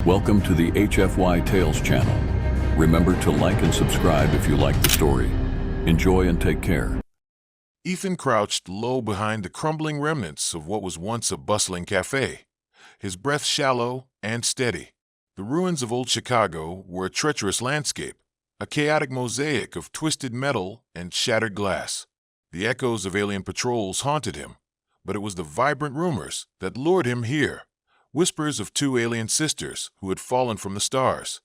Welcome to the HFY Tales channel. Remember to like and subscribe if you like the story. Enjoy and take care. Ethan crouched low behind the crumbling remnants of what was once a bustling cafe, his breath shallow and steady. The ruins of old Chicago were a treacherous landscape, a chaotic mosaic of twisted metal and shattered glass. The echoes of alien patrols haunted him, but it was the vibrant rumors that lured him here. Whispers of two alien sisters who had fallen from the stars.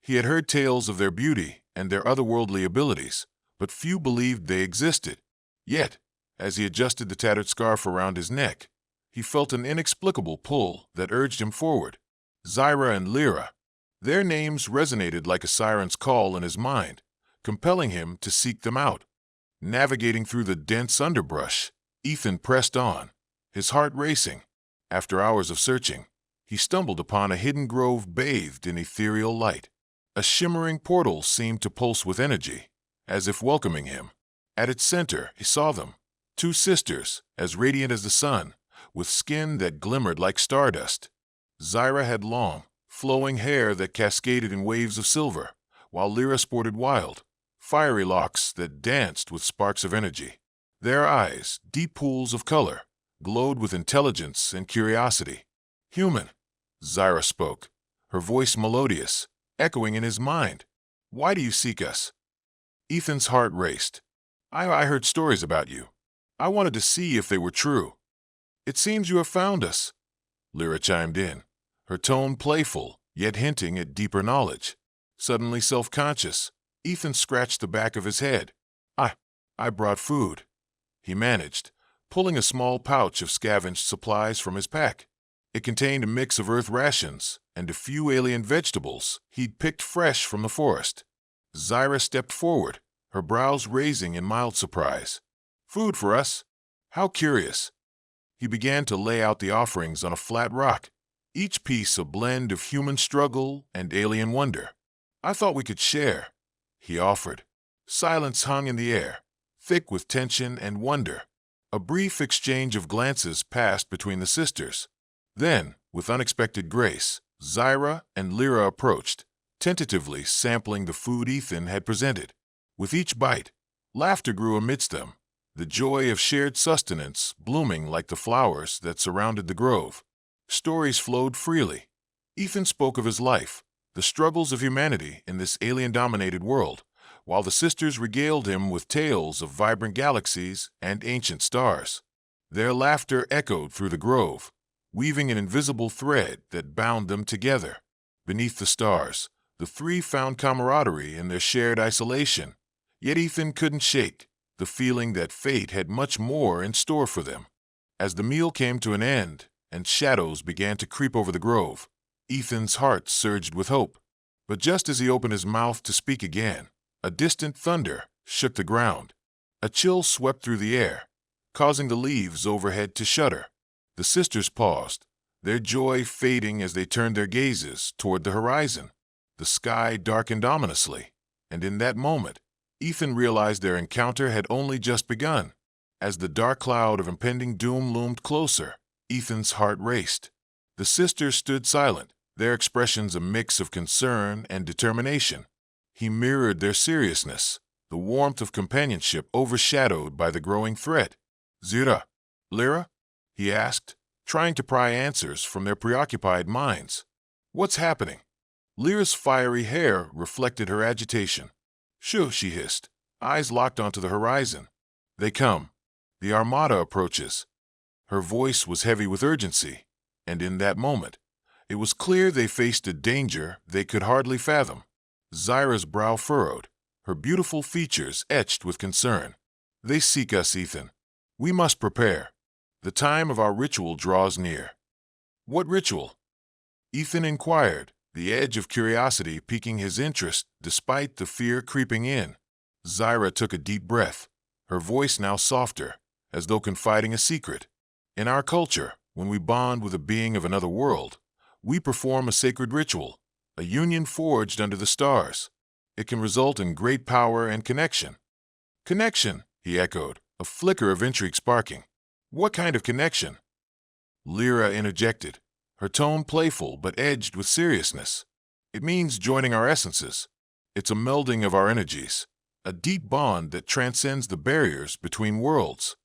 He had heard tales of their beauty and their otherworldly abilities, but few believed they existed. Yet, as he adjusted the tattered scarf around his neck, he felt an inexplicable pull that urged him forward. Zyra and Lyra. Their names resonated like a siren's call in his mind, compelling him to seek them out. Navigating through the dense underbrush, Ethan pressed on, his heart racing. After hours of searching, he stumbled upon a hidden grove bathed in ethereal light. A shimmering portal seemed to pulse with energy, as if welcoming him. At its center, he saw them, two sisters, as radiant as the sun, with skin that glimmered like stardust. Zyra had long, flowing hair that cascaded in waves of silver, while Lyra sported wild, fiery locks that danced with sparks of energy. Their eyes, deep pools of color, glowed with intelligence and curiosity. "Human," Zyra spoke, her voice melodious, echoing in his mind. "Why do you seek us?" Ethan's heart raced. I heard stories about you. I wanted to see if they were true." "It seems you have found us," Lyra chimed in, her tone playful, yet hinting at deeper knowledge. Suddenly self-conscious, Ethan scratched the back of his head. I brought food," he managed, pulling a small pouch of scavenged supplies from his pack. It contained a mix of earth rations and a few alien vegetables he'd picked fresh from the forest. Zyra stepped forward, her brows raising in mild surprise. "Food for us? How curious." He began to lay out the offerings on a flat rock, each piece a blend of human struggle and alien wonder. "I thought we could share," he offered. Silence hung in the air, thick with tension and wonder. A brief exchange of glances passed between the sisters. Then, with unexpected grace, Zyra and Lyra approached, tentatively sampling the food Ethan had presented. With each bite, laughter grew amidst them, the joy of shared sustenance blooming like the flowers that surrounded the grove. Stories flowed freely. Ethan spoke of his life, the struggles of humanity in this alien-dominated world, while the sisters regaled him with tales of vibrant galaxies and ancient stars. Their laughter echoed through the grove, weaving an invisible thread that bound them together. Beneath the stars, the three found camaraderie in their shared isolation, yet Ethan couldn't shake the feeling that fate had much more in store for them. As the meal came to an end and shadows began to creep over the grove, Ethan's heart surged with hope. But just as he opened his mouth to speak again, a distant thunder shook the ground. A chill swept through the air, causing the leaves overhead to shudder. The sisters paused, their joy fading as they turned their gazes toward the horizon. The sky darkened ominously, and in that moment, Ethan realized their encounter had only just begun. As the dark cloud of impending doom loomed closer, Ethan's heart raced. The sisters stood silent, their expressions a mix of concern and determination. He mirrored their seriousness, the warmth of companionship overshadowed by the growing threat. "Zyra, Lyra?" he asked, trying to pry answers from their preoccupied minds. "What's happening?" Lyra's fiery hair reflected her agitation. "Shoo," she hissed, eyes locked onto the horizon. "They come. The armada approaches." Her voice was heavy with urgency, and in that moment, it was clear they faced a danger they could hardly fathom. Zyra's brow furrowed, her beautiful features etched with concern. "They seek us, Ethan. We must prepare. The time of our ritual draws near." "What ritual?" Ethan inquired, the edge of curiosity piquing his interest despite the fear creeping in. Zyra took a deep breath, her voice now softer, as though confiding a secret. "In our culture, when we bond with a being of another world, we perform a sacred ritual, a union forged under the stars. It can result in great power and connection." "Connection," he echoed, a flicker of intrigue sparking. "What kind of connection?" Lyra interjected, her tone playful but edged with seriousness. "It means joining our essences. It's a melding of our energies, a deep bond that transcends the barriers between worlds.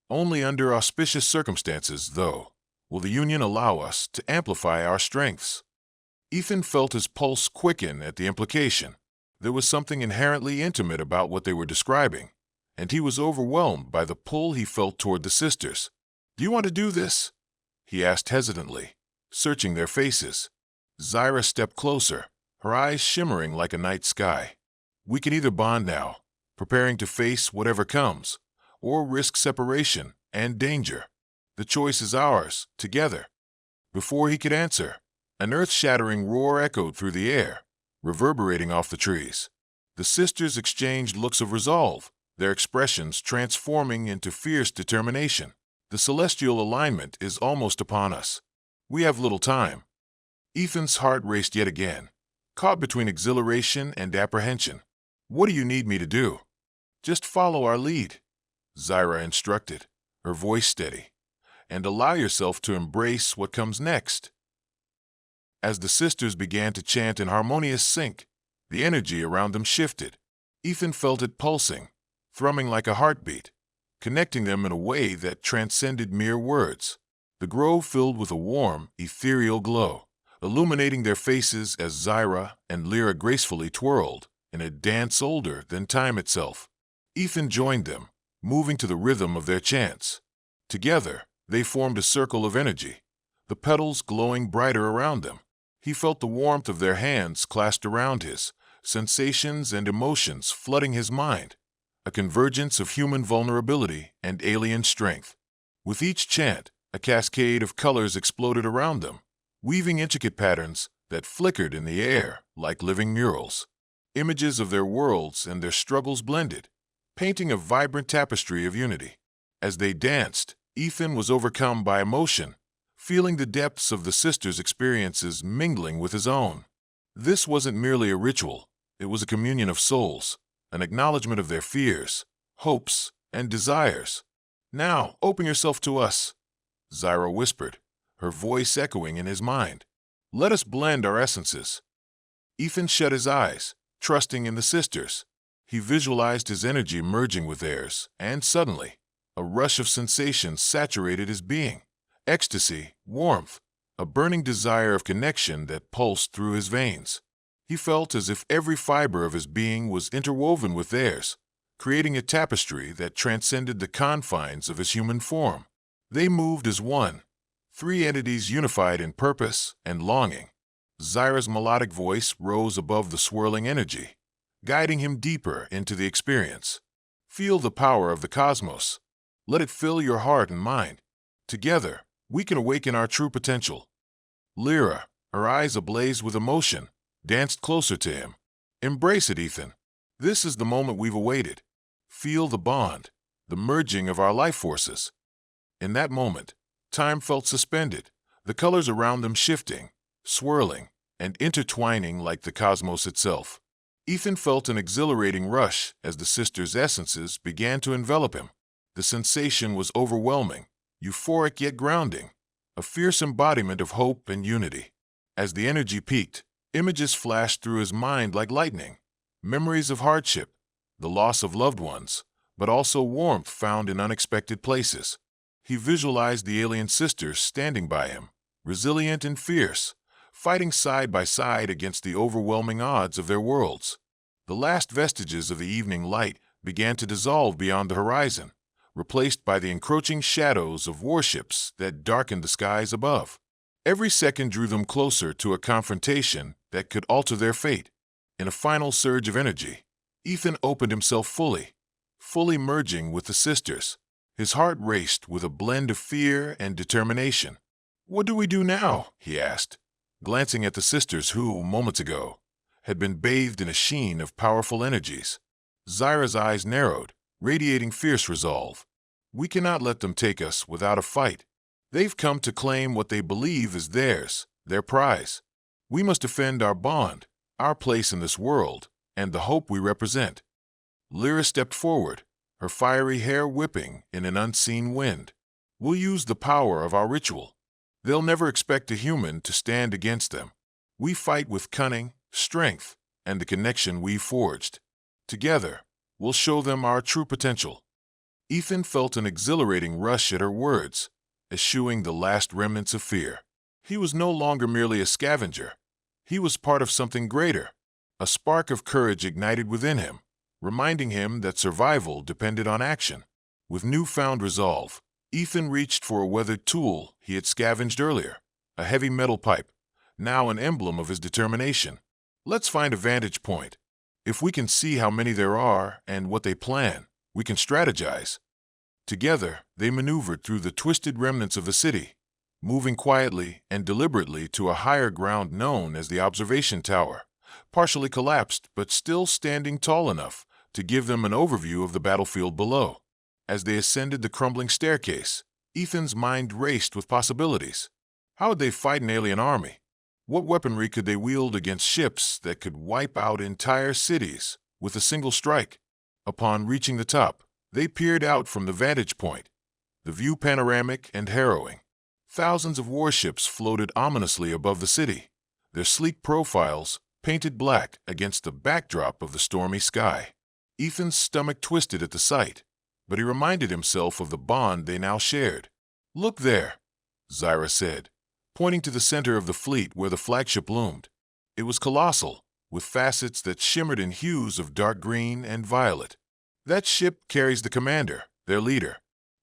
Only under auspicious circumstances, though, will the union allow us to amplify our strengths." Ethan felt his pulse quicken at the implication. There was something inherently intimate about what they were describing, and he was overwhelmed by the pull he felt toward the sisters. "Do you want to do this?" he asked hesitantly, searching their faces. Zyra stepped closer, her eyes shimmering like a night sky. "We can either bond now, preparing to face whatever comes, or risk separation and danger. The choice is ours, together." Before he could answer, an earth-shattering roar echoed through the air, reverberating off the trees. The sisters exchanged looks of resolve, their expressions transforming into fierce determination. "The celestial alignment is almost upon us. We have little time." Ethan's heart raced yet again, caught between exhilaration and apprehension. "What do you need me to do?" "Just follow our lead," Zyra instructed, her voice steady, "and allow yourself to embrace what comes next." As the sisters began to chant in harmonious sync, the energy around them shifted. Ethan felt it pulsing, thrumming like a heartbeat, connecting them in a way that transcended mere words. The grove filled with a warm, ethereal glow, illuminating their faces as Zyra and Lyra gracefully twirled in a dance older than time itself. Ethan joined them, moving to the rhythm of their chants. Together, they formed a circle of energy, the petals glowing brighter around them. He felt the warmth of their hands clasped around his, sensations and emotions flooding his mind, a convergence of human vulnerability and alien strength. With each chant, a cascade of colors exploded around them, weaving intricate patterns that flickered in the air like living murals. Images of their worlds and their struggles blended, painting a vibrant tapestry of unity. As they danced, Ethan was overcome by emotion, feeling the depths of the sisters' experiences mingling with his own. This wasn't merely a ritual, it was a communion of souls, an acknowledgement of their fears, hopes, and desires. "Now, open yourself to us," Zyra whispered, her voice echoing in his mind. "Let us blend our essences." Ethan shut his eyes, trusting in the sisters. He visualized his energy merging with theirs, and suddenly, a rush of sensations saturated his being. Ecstasy, warmth, a burning desire of connection that pulsed through his veins. He felt as if every fiber of his being was interwoven with theirs, creating a tapestry that transcended the confines of his human form. They moved as one, three entities unified in purpose and longing. Zyra's melodic voice rose above the swirling energy, guiding him deeper into the experience. "Feel the power of the cosmos. Let it fill your heart and mind. Together, we can awaken our true potential." Lyra, her eyes ablaze with emotion, danced closer to him. "Embrace it, Ethan. This is the moment we've awaited. Feel the bond, the merging of our life forces." In that moment, time felt suspended, the colors around them shifting, swirling, and intertwining like the cosmos itself. Ethan felt an exhilarating rush as the sisters' essences began to envelop him. The sensation was overwhelming, euphoric yet grounding, a fierce embodiment of hope and unity. As the energy peaked, images flashed through his mind like lightning, memories of hardship, the loss of loved ones, but also warmth found in unexpected places. He visualized the alien sisters standing by him, resilient and fierce, fighting side by side against the overwhelming odds of their worlds. The last vestiges of the evening light began to dissolve beyond the horizon, replaced by the encroaching shadows of warships that darkened the skies above. Every second drew them closer to a confrontation that could alter their fate. In a final surge of energy, Ethan opened himself fully merging with the sisters. His heart raced with a blend of fear and determination. "What do we do now?" he asked, glancing at the sisters who, moments ago, had been bathed in a sheen of powerful energies. Zyra's eyes narrowed, radiating fierce resolve. "We cannot let them take us without a fight. They've come to claim what they believe is theirs, their prize. We must defend our bond, our place in this world, and the hope we represent." Lyra stepped forward, her fiery hair whipping in an unseen wind. "We'll use the power of our ritual. They'll never expect a human to stand against them. We fight with cunning, strength, and the connection we've forged. Together, we'll show them our true potential. Ethan felt an exhilarating rush at her words, eschewing the last remnants of fear. He was no longer merely a scavenger. He was part of something greater. A spark of courage ignited within him, reminding him that survival depended on action. With newfound resolve, Ethan reached for a weathered tool he had scavenged earlier, a heavy metal pipe, now an emblem of his determination. Let's find a vantage point. If we can see how many there are and what they plan, we can strategize. Together, they maneuvered through the twisted remnants of the city, moving quietly and deliberately to a higher ground known as the observation tower, partially collapsed but still standing tall enough to give them an overview of the battlefield below. As they ascended the crumbling staircase, Ethan's mind raced with possibilities. How would they fight an alien army? What weaponry could they wield against ships that could wipe out entire cities with a single strike? Upon reaching the top, they peered out from the vantage point, the view panoramic and harrowing. Thousands of warships floated ominously above the city, their sleek profiles painted black against the backdrop of the stormy sky. Ethan's stomach twisted at the sight, but he reminded himself of the bond they now shared. "Look there," Zyra said, pointing to the center of the fleet where the flagship loomed. It was colossal, with facets that shimmered in hues of dark green and violet. "That ship carries the commander, their leader.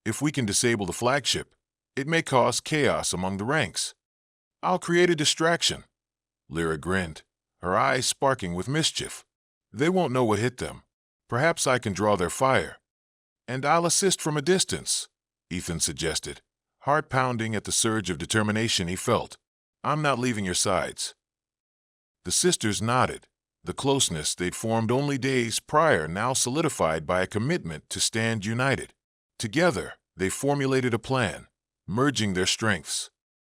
If we can disable the flagship, it may cause chaos among the ranks." "I'll create a distraction." Lyra grinned, her eyes sparking with mischief. "They won't know what hit them. Perhaps I can draw their fire." "And I'll assist from a distance," Ethan suggested, heart pounding at the surge of determination he felt. "I'm not leaving your sides." The sisters nodded, the closeness they'd formed only days prior now solidified by a commitment to stand united. Together, they formulated a plan, merging their strengths.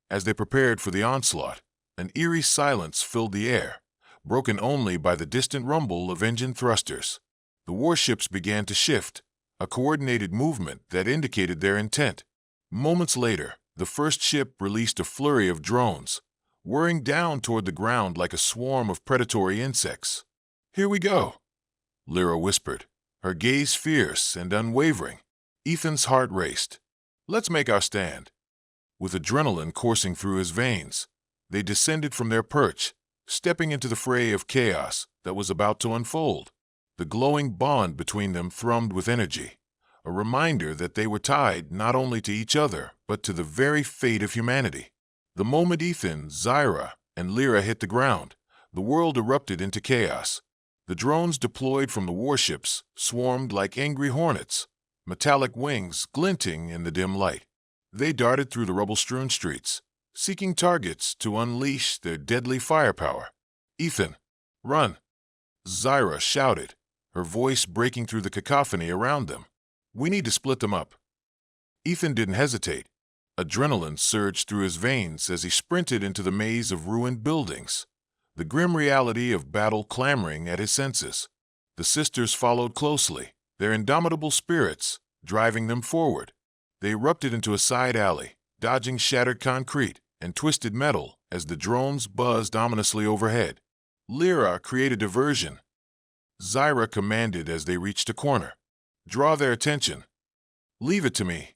As they prepared for the onslaught, an eerie silence filled the air, broken only by the distant rumble of engine thrusters. The warships began to shift, a coordinated movement that indicated their intent. Moments later, the first ship released a flurry of drones, whirring down toward the ground like a swarm of predatory insects. "Here we go," Lyra whispered, her gaze fierce and unwavering. Ethan's heart raced. "Let's make our stand." With adrenaline coursing through his veins, they descended from their perch, stepping into the fray of chaos that was about to unfold. The glowing bond between them thrummed with energy, a reminder that they were tied not only to each other, but to the very fate of humanity. The moment Ethan, Zyra, and Lyra hit the ground, the world erupted into chaos. The drones deployed from the warships swarmed like angry hornets, metallic wings glinting in the dim light. They darted through the rubble-strewn streets, seeking targets to unleash their deadly firepower. "Ethan, run!" Zyra shouted, her voice breaking through the cacophony around them. "We need to split them up." Ethan didn't hesitate. Adrenaline surged through his veins as he sprinted into the maze of ruined buildings, the grim reality of battle clamoring at his senses. The sisters followed closely, their indomitable spirits driving them forward. They erupted into a side alley, dodging shattered concrete and twisted metal as the drones buzzed ominously overhead. Lyra created diversion. Zyra commanded as they reached a corner. "Draw their attention." "Leave it to me."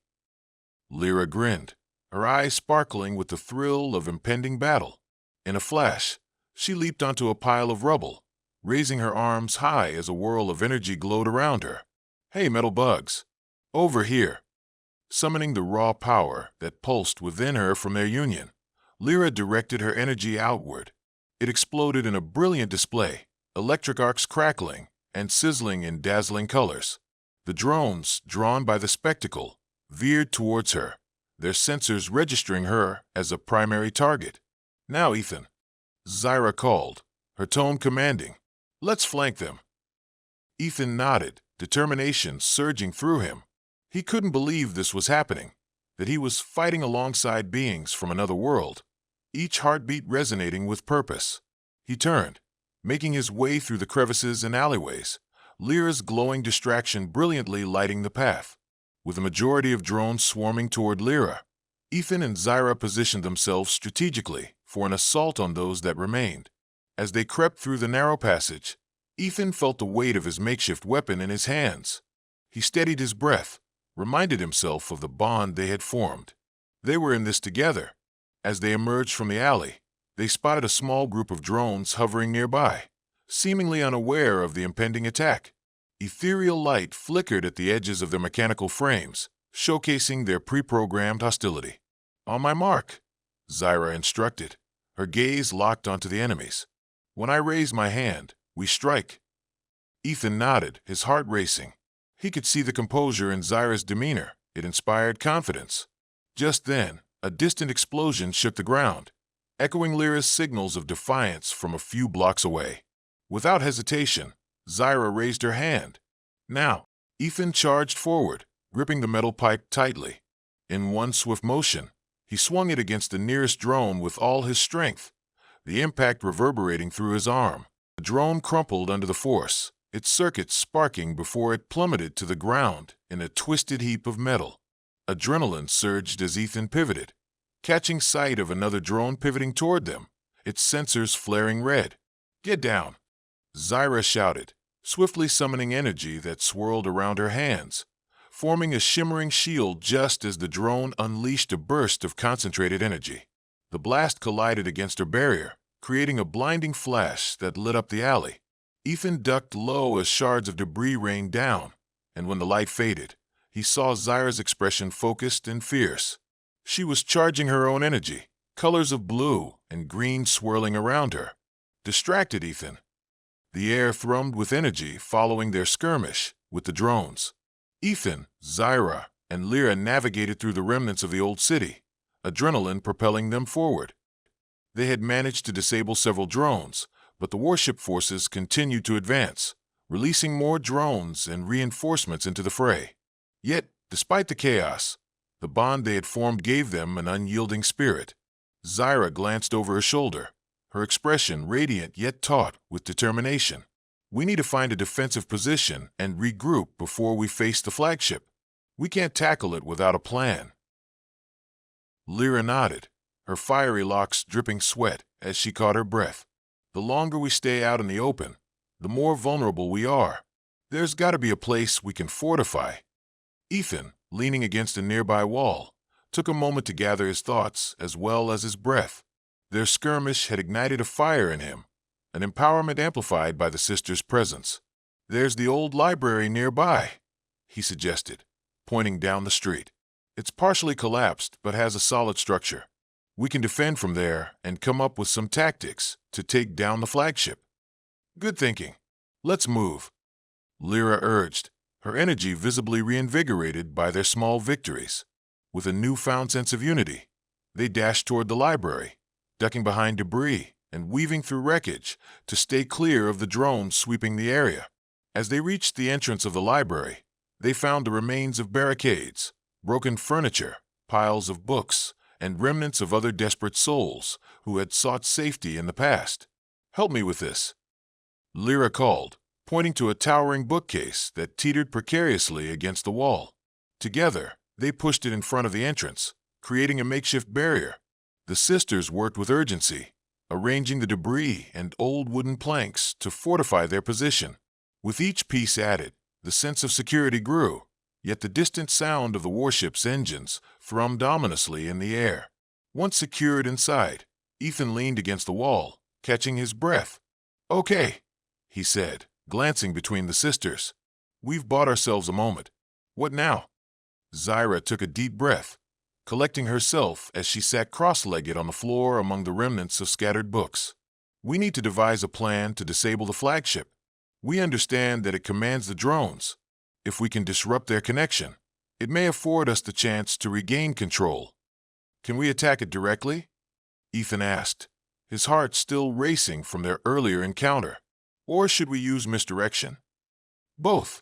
Lyra grinned, her eyes sparkling with the thrill of impending battle. In a flash, she leaped onto a pile of rubble, raising her arms high as a whirl of energy glowed around her. "Hey, metal bugs, over here." Summoning the raw power that pulsed within her from their union, Lyra directed her energy outward. It exploded in a brilliant display, electric arcs crackling and sizzling in dazzling colors. The drones, drawn by the spectacle, veered towards her, their sensors registering her as a primary target. "Now, Ethan," Zyra called, her tone commanding. "Let's flank them." Ethan nodded, determination surging through him. He couldn't believe this was happening, that he was fighting alongside beings from another world, each heartbeat resonating with purpose. He turned, making his way through the crevices and alleyways, Lyra's glowing distraction brilliantly lighting the path. With the majority of drones swarming toward Lyra, Ethan and Zyra positioned themselves strategically for an assault on those that remained. As they crept through the narrow passage, Ethan felt the weight of his makeshift weapon in his hands. He steadied his breath, reminded himself of the bond they had formed. They were in this together. As they emerged from the alley, they spotted a small group of drones hovering nearby, seemingly unaware of the impending attack. Ethereal light flickered at the edges of their mechanical frames, showcasing their pre-programmed hostility. "On my mark," Zyra instructed, her gaze locked onto the enemies. "When I raise my hand, we strike." Ethan nodded, his heart racing. He could see the composure in Zyra's demeanor. It inspired confidence. Just then, a distant explosion shook the ground, echoing Lyra's signals of defiance from a few blocks away. Without hesitation, Zyra raised her hand. Now, Ethan charged forward, gripping the metal pipe tightly. In one swift motion, he swung it against the nearest drone with all his strength, the impact reverberating through his arm. The drone crumpled under the force, its circuits sparking before it plummeted to the ground in a twisted heap of metal. Adrenaline surged as Ethan pivoted, catching sight of another drone pivoting toward them, its sensors flaring red. "Get down!" Zyra shouted, swiftly summoning energy that swirled around her hands, forming a shimmering shield just as the drone unleashed a burst of concentrated energy. The blast collided against her barrier, creating a blinding flash that lit up the alley. Ethan ducked low as shards of debris rained down, and when the light faded, he saw Zyra's expression focused and fierce. She was charging her own energy, colors of blue and green swirling around her. Distracted Ethan. The air thrummed with energy following their skirmish with the drones. Ethan, Zyra, and Lyra navigated through the remnants of the old city, adrenaline propelling them forward. They had managed to disable several drones, but the warship forces continued to advance, releasing more drones and reinforcements into the fray. Yet, despite the chaos, the bond they had formed gave them an unyielding spirit. Zyra glanced over her shoulder, her expression radiant yet taut with determination. "We need to find a defensive position and regroup before we face the flagship. We can't tackle it without a plan." Lyra nodded, her fiery locks dripping sweat as she caught her breath. "The longer we stay out in the open, the more vulnerable we are. There's got to be a place we can fortify." Ethan, leaning against a nearby wall, took a moment to gather his thoughts as well as his breath. Their skirmish had ignited a fire in him, an empowerment amplified by the sisters' presence. "There's the old library nearby," he suggested, pointing down the street. "It's partially collapsed but has a solid structure. We can defend from there and come up with some tactics to take down the flagship." "Good thinking. Let's move," Lyra urged, her energy visibly reinvigorated by their small victories. With a newfound sense of unity, they dashed toward the library, ducking behind debris and weaving through wreckage to stay clear of the drones sweeping the area. As they reached the entrance of the library, they found the remains of barricades, broken furniture, piles of books, and remnants of other desperate souls who had sought safety in the past. "Help me with this," Lyra called, pointing to a towering bookcase that teetered precariously against the wall. Together, they pushed it in front of the entrance, creating a makeshift barrier. The sisters worked with urgency, arranging the debris and old wooden planks to fortify their position. With each piece added, the sense of security grew, yet the distant sound of the warship's engines thrummed ominously in the air. Once secured inside, Ethan leaned against the wall, catching his breath. "Okay," he said, glancing between the sisters. "We've bought ourselves a moment. What now?" Zyra took a deep breath, collecting herself as she sat cross-legged on the floor among the remnants of scattered books. "We need to devise a plan to disable the flagship. We understand that it commands the drones. If we can disrupt their connection, it may afford us the chance to regain control." "Can we attack it directly?" Ethan asked, his heart still racing from their earlier encounter. "Or should we use misdirection?" "Both,"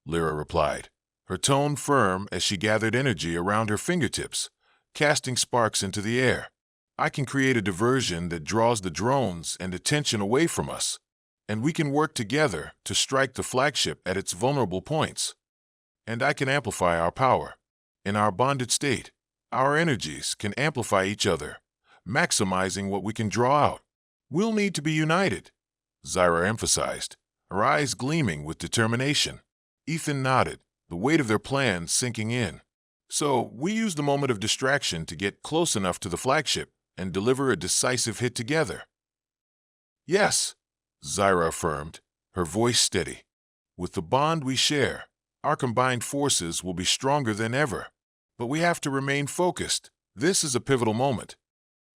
Lyra replied, her tone firm as she gathered energy around her fingertips, casting sparks into the air. "I can create a diversion that draws the drones and attention away from us, and we can work together to strike the flagship at its vulnerable points. And I can amplify our power. In our bonded state, our energies can amplify each other, maximizing what we can draw out. We'll need to be united, Zyra emphasized, her eyes gleaming with determination. Ethan nodded, the weight of their plan sinking in. So, we used the moment of distraction to get close enough to the flagship and deliver a decisive hit together. Yes, Zyra affirmed, her voice steady. With the bond we share, our combined forces will be stronger than ever. But we have to remain focused. This is a pivotal moment.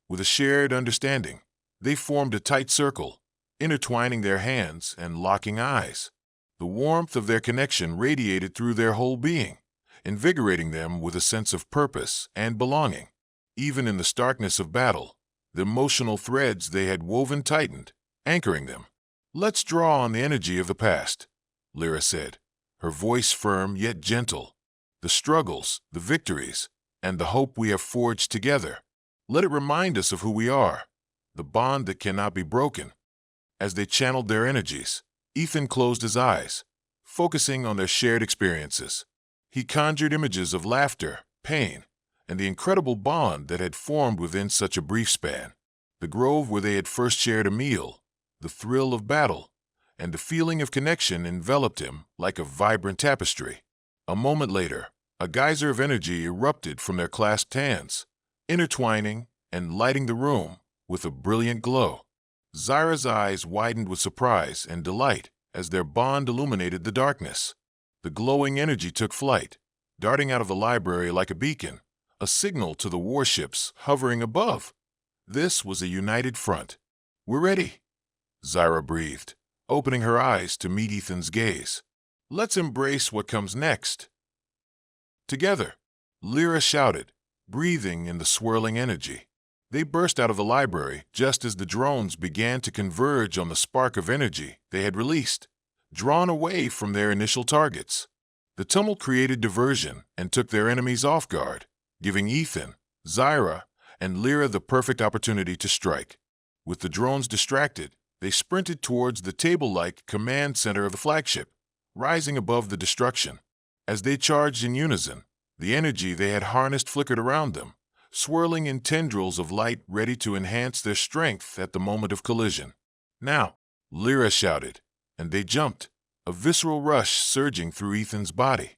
With a shared understanding, they formed a tight circle, intertwining their hands and locking eyes. The warmth of their connection radiated through their whole being, invigorating them with a sense of purpose and belonging. Even in the starkness of battle, the emotional threads they had woven tightened, anchoring them. Let's draw on the energy of the past, Lyra said, her voice firm yet gentle. The struggles, the victories, and the hope we have forged together. Let it remind us of who we are, the bond that cannot be broken. As they channeled their energies, Ethan closed his eyes, focusing on their shared experiences. He conjured images of laughter, pain, and the incredible bond that had formed within such a brief span. The grove where they had first shared a meal, the thrill of battle, and the feeling of connection enveloped him like a vibrant tapestry. A moment later, a geyser of energy erupted from their clasped hands, intertwining and lighting the room with a brilliant glow. Zyra's eyes widened with surprise and delight as their bond illuminated the darkness. The glowing energy took flight, darting out of the library like a beacon, a signal to the warships hovering above. This was a united front. We're ready, Zyra breathed, opening her eyes to meet Ethan's gaze. Let's embrace what comes next. Together, Lyra shouted, breathing in the swirling energy. They burst out of the library just as the drones began to converge on the spark of energy they had released, drawn away from their initial targets. The tumult created diversion and took their enemies off guard, giving Ethan, Zyra, and Lyra the perfect opportunity to strike. With the drones distracted, they sprinted towards the table-like command center of the flagship, rising above the destruction. As they charged in unison, the energy they had harnessed flickered around them, swirling in tendrils of light ready to enhance their strength at the moment of collision. Now, Lyra shouted, and they jumped, a visceral rush surging through Ethan's body,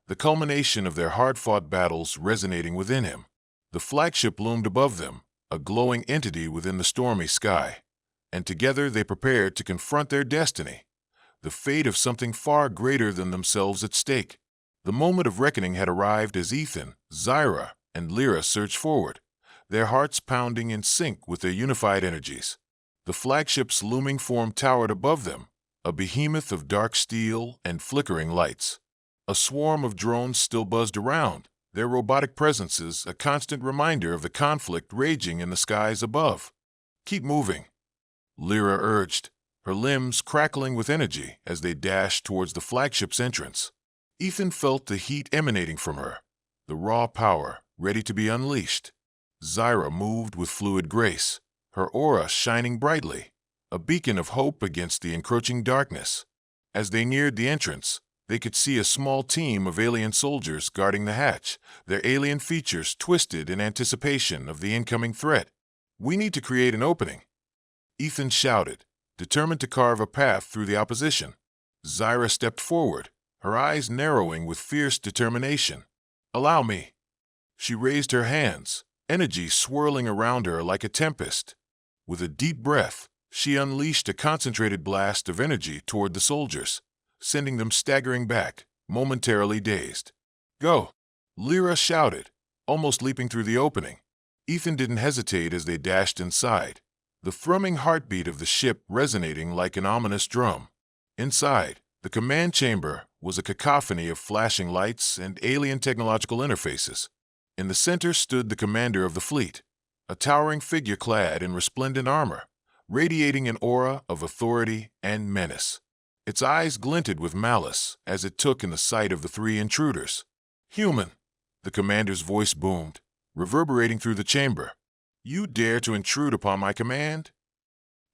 the culmination of their hard-fought battles resonating within him. The flagship loomed above them, a glowing entity within the stormy sky, and together they prepared to confront their destiny, the fate of something far greater than themselves at stake. The moment of reckoning had arrived as Ethan, Zyra, and Lyra surged forward, their hearts pounding in sync with their unified energies. The flagship's looming form towered above them, a behemoth of dark steel and flickering lights. A swarm of drones still buzzed around, their robotic presences a constant reminder of the conflict raging in the skies above. Keep moving, Lyra urged, her limbs crackling with energy as they dashed towards the flagship's entrance. Ethan felt the heat emanating from her, the raw power ready to be unleashed. Zyra moved with fluid grace, her aura shining brightly, a beacon of hope against the encroaching darkness. As they neared the entrance, they could see a small team of alien soldiers guarding the hatch, their alien features twisted in anticipation of the incoming threat. We need to create an opening, Ethan shouted, determined to carve a path through the opposition. Zyra stepped forward, her eyes narrowing with fierce determination. Allow me. She raised her hands, energy swirling around her like a tempest. With a deep breath, she unleashed a concentrated blast of energy toward the soldiers, sending them staggering back, momentarily dazed. Go! Lyra shouted, almost leaping through the opening. Ethan didn't hesitate as they dashed inside, the thrumming heartbeat of the ship resonating like an ominous drum. Inside, the command chamber was a cacophony of flashing lights and alien technological interfaces. In the center stood the commander of the fleet, a towering figure clad in resplendent armor, radiating an aura of authority and menace. Its eyes glinted with malice as it took in the sight of the three intruders. Human, the commander's voice boomed, reverberating through the chamber. You dare to intrude upon my command?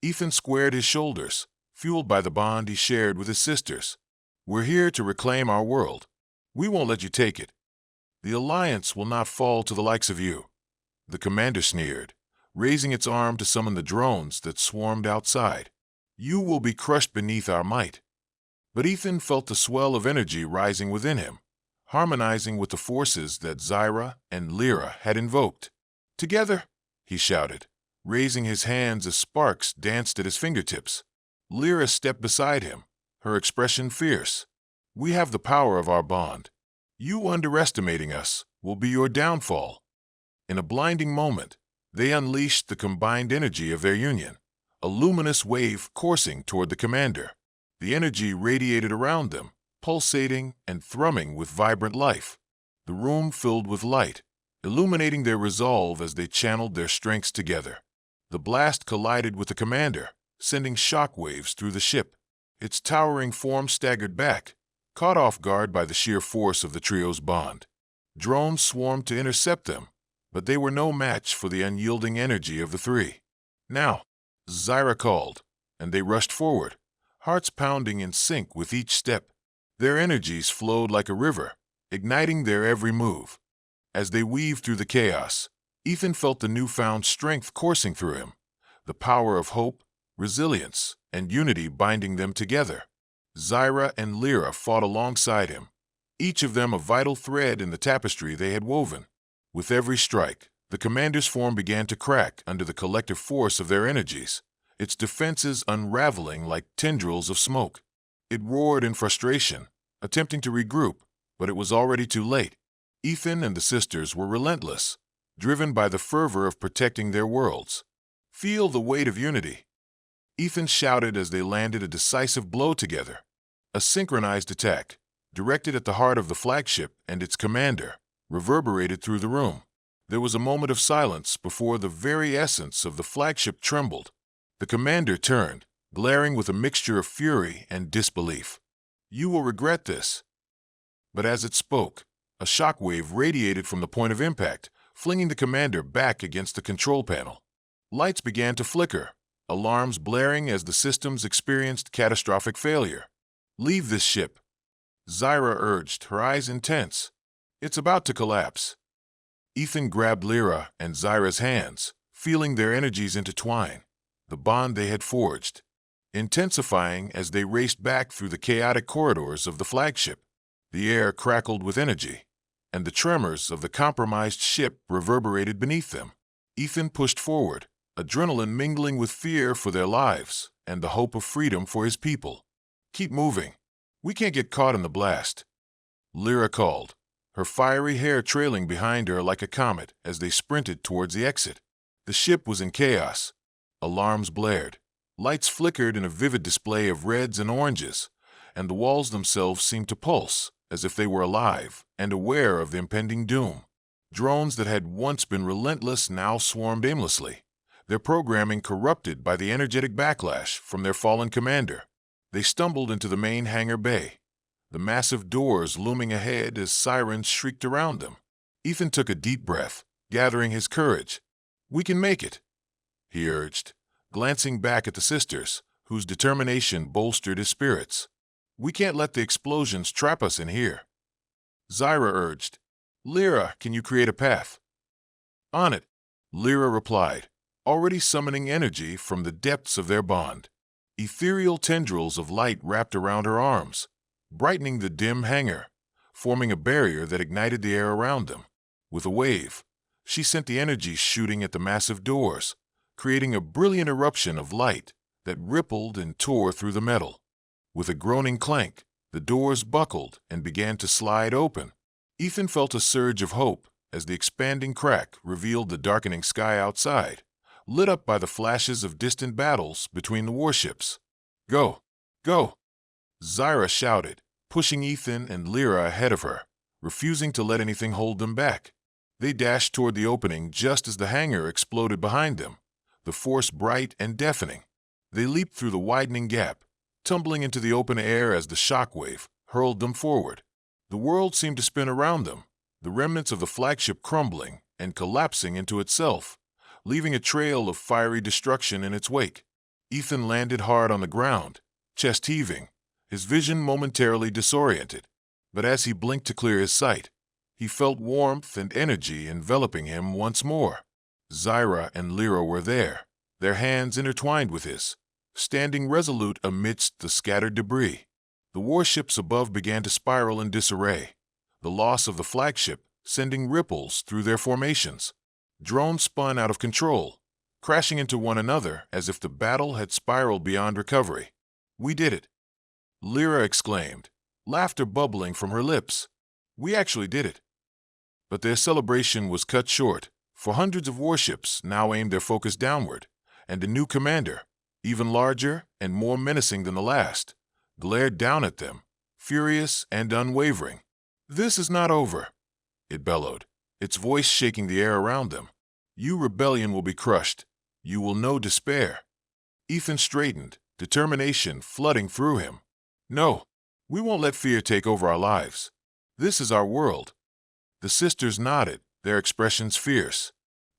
Ethan squared his shoulders, fueled by the bond he shared with his sisters. We're here to reclaim our world. We won't let you take it. The Alliance will not fall to the likes of you, the commander sneered, raising its arm to summon the drones that swarmed outside. You will be crushed beneath our might. But Ethan felt the swell of energy rising within him, harmonizing with the forces that Zyra and Lyra had invoked. Together, he shouted, raising his hands as sparks danced at his fingertips. Lyra stepped beside him, her expression fierce. We have the power of our bond. You underestimating us will be your downfall. In a blinding moment, they unleashed the combined energy of their union, a luminous wave coursing toward the commander. The energy radiated around them, pulsating and thrumming with vibrant life. The room filled with light, illuminating their resolve as they channeled their strengths together. The blast collided with the commander, sending shock waves through the ship. Its towering form staggered back, caught off guard by the sheer force of the trio's bond. Drones swarmed to intercept them, but they were no match for the unyielding energy of the three. Now, Zyra called, and they rushed forward, hearts pounding in sync with each step. Their energies flowed like a river, igniting their every move. As they weaved through the chaos, Ethan felt the newfound strength coursing through him, the power of hope, resilience, and unity binding them together. Zyra and Lyra fought alongside him, each of them a vital thread in the tapestry they had woven. With every strike, the commander's form began to crack under the collective force of their energies, its defenses unraveling like tendrils of smoke. It roared in frustration, attempting to regroup, but it was already too late. Ethan and the sisters were relentless, driven by the fervor of protecting their worlds. Feel the weight of unity. Ethan shouted as they landed a decisive blow together. A synchronized attack, directed at the heart of the flagship and its commander, reverberated through the room. There was a moment of silence before the very essence of the flagship trembled. The commander turned, glaring with a mixture of fury and disbelief. You will regret this. But as it spoke, a shockwave radiated from the point of impact, flinging the commander back against the control panel. Lights began to flicker, alarms blaring as the systems experienced catastrophic failure. Leave this ship, Zyra urged, her eyes intense. It's about to collapse. Ethan grabbed Lyra and Zyra's hands, feeling their energies intertwine, the bond they had forged, intensifying as they raced back through the chaotic corridors of the flagship. The air crackled with energy, and the tremors of the compromised ship reverberated beneath them. Ethan pushed forward, adrenaline mingling with fear for their lives and the hope of freedom for his people. Keep moving. We can't get caught in the blast. Lyra called, her fiery hair trailing behind her like a comet as they sprinted towards the exit. The ship was in chaos. Alarms blared. Lights flickered in a vivid display of reds and oranges, and the walls themselves seemed to pulse, as if they were alive and aware of the impending doom. Drones that had once been relentless now swarmed aimlessly, their programming corrupted by the energetic backlash from their fallen commander. They stumbled into the main hangar bay, the massive doors looming ahead as sirens shrieked around them. Ethan took a deep breath, gathering his courage. We can make it, he urged, glancing back at the sisters, whose determination bolstered his spirits. We can't let the explosions trap us in here. Zyra urged. Lyra, can you create a path? On it, Lyra replied, already summoning energy from the depths of their bond. Ethereal tendrils of light wrapped around her arms, brightening the dim hangar, forming a barrier that ignited the air around them. With a wave, she sent the energy shooting at the massive doors, creating a brilliant eruption of light that rippled and tore through the metal. With a groaning clank, the doors buckled and began to slide open. Ethan felt a surge of hope as the expanding crack revealed the darkening sky outside, lit up by the flashes of distant battles between the warships. Go! Go! Zyra shouted, pushing Ethan and Lyra ahead of her, refusing to let anything hold them back. They dashed toward the opening just as the hangar exploded behind them, the force bright and deafening. They leaped through the widening gap, tumbling into the open air as the shockwave hurled them forward. The world seemed to spin around them, the remnants of the flagship crumbling and collapsing into itself, leaving a trail of fiery destruction in its wake. Ethan landed hard on the ground, chest heaving, his vision momentarily disoriented. But as he blinked to clear his sight, He felt warmth and energy enveloping him once more. Zyra and Lyra were there, their hands intertwined with his, standing resolute amidst the scattered debris. The warships above began to spiral in disarray, the loss of the flagship sending ripples through their formations. Drones spun out of control, crashing into one another as if the battle had spiraled beyond recovery. "We did it!" Lyra exclaimed, laughter bubbling from her lips. "We actually did it!" But their celebration was cut short, for hundreds of warships now aimed their focus downward, and a new commander, even larger and more menacing than the last, glared down at them, furious and unwavering. "This is not over," it bellowed, its voice shaking the air around them. "You rebellion will be crushed. You will know despair." Ethan straightened, determination flooding through him. "No, we won't let fear take over our lives. This is our world." The sisters nodded, their expressions fierce.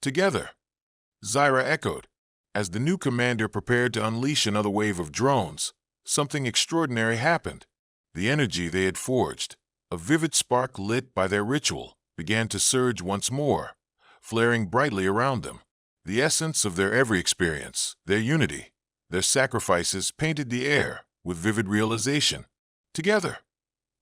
"Together," Zyra echoed. As the new commander prepared to unleash another wave of drones, something extraordinary happened. The energy they had forged, a vivid spark lit by their ritual, began to surge once more, flaring brightly around them. The essence of their every experience, their unity, their sacrifices painted the air with vivid realization. "Together,"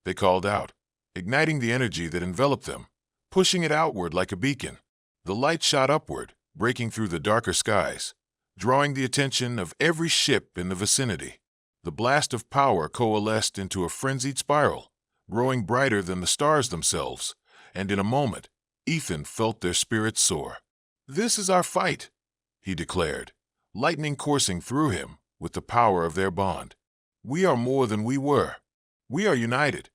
they called out, igniting the energy that enveloped them, pushing it outward like a beacon. The light shot upward, breaking through the darker skies, drawing the attention of every ship in the vicinity. The blast of power coalesced into a frenzied spiral, growing brighter than the stars themselves, and in a moment, Ethan felt their spirits soar. "This is our fight," he declared, lightning coursing through him with the power of their bond. "We are more than we were. We are united."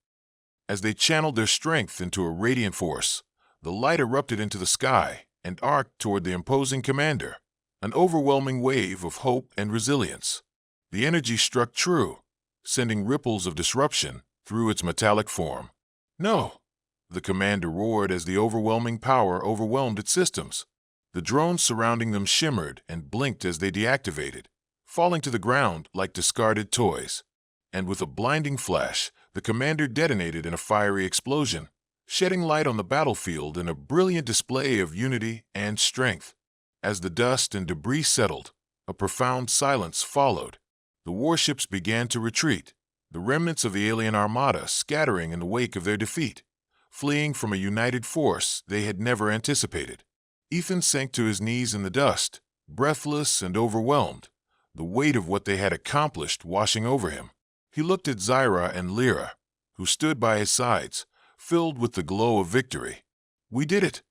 As they channeled their strength into a radiant force, the light erupted into the sky and arced toward the imposing commander, an overwhelming wave of hope and resilience. The energy struck true, sending ripples of disruption through its metallic form. "No!" the commander roared as the overwhelming power overwhelmed its systems. The drones surrounding them shimmered and blinked as they deactivated, falling to the ground like discarded toys. And with a blinding flash, the commander detonated in a fiery explosion, shedding light on the battlefield in a brilliant display of unity and strength. As the dust and debris settled, a profound silence followed. The warships began to retreat, the remnants of the alien armada scattering in the wake of their defeat, fleeing from a united force they had never anticipated. Ethan sank to his knees in the dust, breathless and overwhelmed, the weight of what they had accomplished washing over him. He looked at Zyra and Lyra, who stood by his sides, filled with the glow of victory. "We did it,"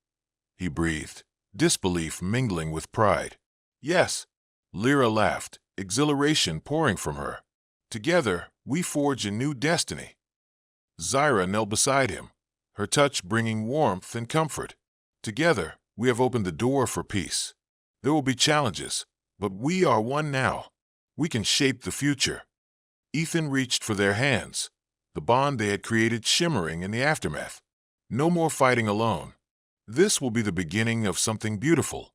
he breathed, disbelief mingling with pride. "Yes," Lyra laughed, exhilaration pouring from her. "Together, we forge a new destiny." Zyra knelt beside him, her touch bringing warmth and comfort. "Together, we have opened the door for peace. There will be challenges, but we are one now. We can shape the future." Ethan reached for their hands, the bond they had created shimmering in the aftermath. No more fighting alone. This will be the beginning of something beautiful.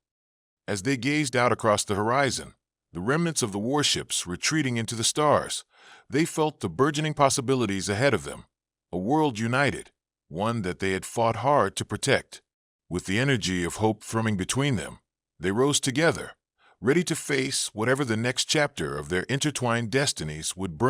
As they gazed out across the horizon, the remnants of the warships retreating into the stars, they felt the burgeoning possibilities ahead of them. A world united, one that they had fought hard to protect. With the energy of hope thrumming between them, they rose together, ready to face whatever the next chapter of their intertwined destinies would bring.